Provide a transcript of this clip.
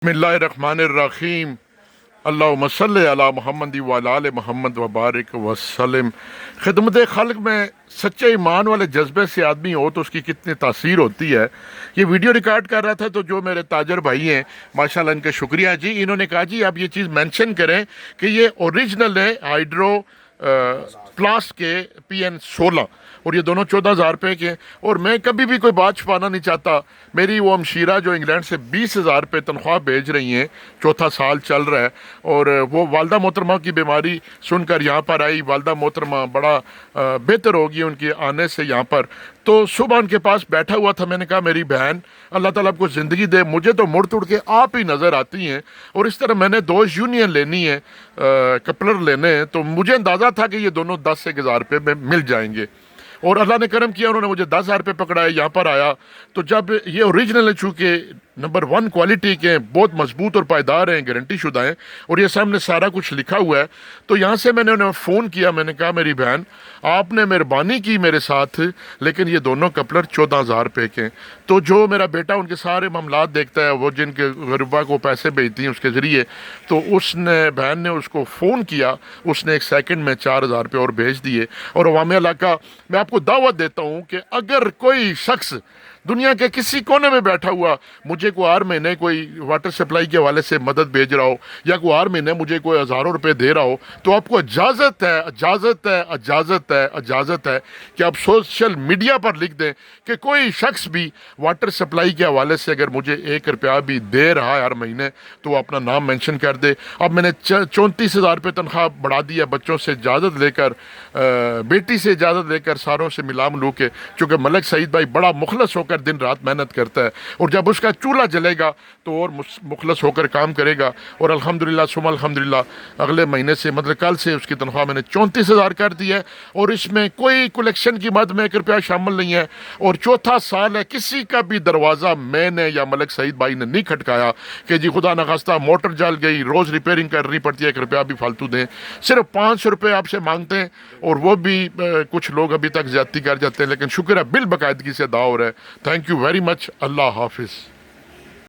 बिस्मिल्लाहिर्रहमानिर्रहीम। अल्लाहुम्मा सल्लि अला मुहम्मद व अला आले मुहम्मद व बारिक वसल्लम। खिदमत खल्क में सच्चे ईमान वाले जज्बे से आदमी हो तो उसकी कितनी तासीर होती है। ये वीडियो रिकॉर्ड कर रहा था तो जो मेरे ताजर भाई हैं माशाल्लाह, इनके शुक्रिया जी। इन्होंने कहा जी आप ये चीज़ मेंशन करें कि ये ओरिजिनल है हाइड्रो प्लास के PN16 और ये दोनों 14,000 रुपये के। और मैं कभी भी कोई बात छुपाना नहीं चाहता। मेरी वो हमशीरा जो इंग्लैंड से 20,000 रुपये तनख्वाह भेज रही हैं, चौथा साल चल रहा है, और वो वालदा मोहतरमा की बीमारी सुनकर यहाँ पर आई। वालदा मोहतरमा बड़ा बेहतर होगी उनके आने से यहाँ पर। तो सुबह उनके पास बैठा हुआ था, मैंने कहा मेरी बहन अल्लाह ताला आपको ज़िंदगी दे, मुझे तो मुड़ तुड़ के आप ही नज़र आती हैं। और इस तरह मैंने 2 यूनियन लेनी है, कपलर लेने हैं, तो मुझे अंदाज़ा था कि ये दोनों 10,000 रुपये में मिल जाएंगे। और अल्लाह ने करम किया, उन्होंने मुझे 10,000 रुपये पकड़ाए, यहाँ पर आया। तो जब ये ओरिजिनल है, चूँकि नंबर 1 क्वालिटी के हैं, बहुत मजबूत और पायदार हैं, गारंटी शुदा हैं, और ये सामने सारा कुछ लिखा हुआ है। तो यहाँ से मैंने उन्हें फ़ोन किया, मैंने कहा मेरी बहन आपने मेहरबानी की मेरे साथ, लेकिन ये दोनों कपलर 14,000 रुपये के हैं। तो जो मेरा बेटा उनके सारे मामलात देखता है, वो जिनके गरबा को पैसे भेजती हैं उसके ज़रिए, तो उसने बहन ने उसको फ़ोन किया, उसने 1 सेकंड में 4,000 रुपये और भेज दिए। और अवाम इलाका मैं आपको दावत देता हूँ कि अगर कोई शख्स दुनिया के किसी कोने में बैठा हुआ मुझे को हर महीने कोई वाटर सप्लाई के हवाले से मदद भेज रहा हो, या कोई हर महीने मुझे कोई हज़ारों रुपए दे रहा हो, तो आपको इजाज़त है कि आप सोशल मीडिया पर लिख दें कि कोई शख्स भी वाटर सप्लाई के हवाले से अगर मुझे 1 रुपया भी दे रहा है हर महीने, तो वो अपना नाम मेंशन कर दे। अब मैंने 34,000 रुपये तनख्वाह बढ़ा दिया, बच्चों से इजाज़त लेकर, बेटी से इजाज़त लेकर, सारों से मिला मिलू के, चूँकि मलिक सईद भाई बड़ा मुखलस होकर दिन रात मेहनत करता है, और जब उसका चूल्हा जलेगा तो और मुखलस होकर काम करेगा। और अल्हम्दुलिल्लाह सुम्मा अल्हम्दुलिल्लाह अगले महीने से, मतलब कल से, उसकी तनख्वाह मैंने 34,000 कर दी है। और इसमें कोई कलेक्शन की मद में 1 रुपया शामिल नहीं है। और चौथा साल है, किसी का भी दरवाज़ा मैंने या मलिक सईद भाई ने नहीं खटकाया कि जी खुदा न खास्ता मोटर जल गई, रोज़ रिपेयरिंग करनी पड़ती है, 1 रुपया भी फालतू दें। सिर्फ 500 रुपये आपसे मांगते हैं, और वो भी कुछ लोग अभी तक ज्यादती कर जाते हैं, लेकिन शुक्र है बिल बाकायदगी से अदा हो रहा है। Thank you very much. अल्लाह हाफिज़।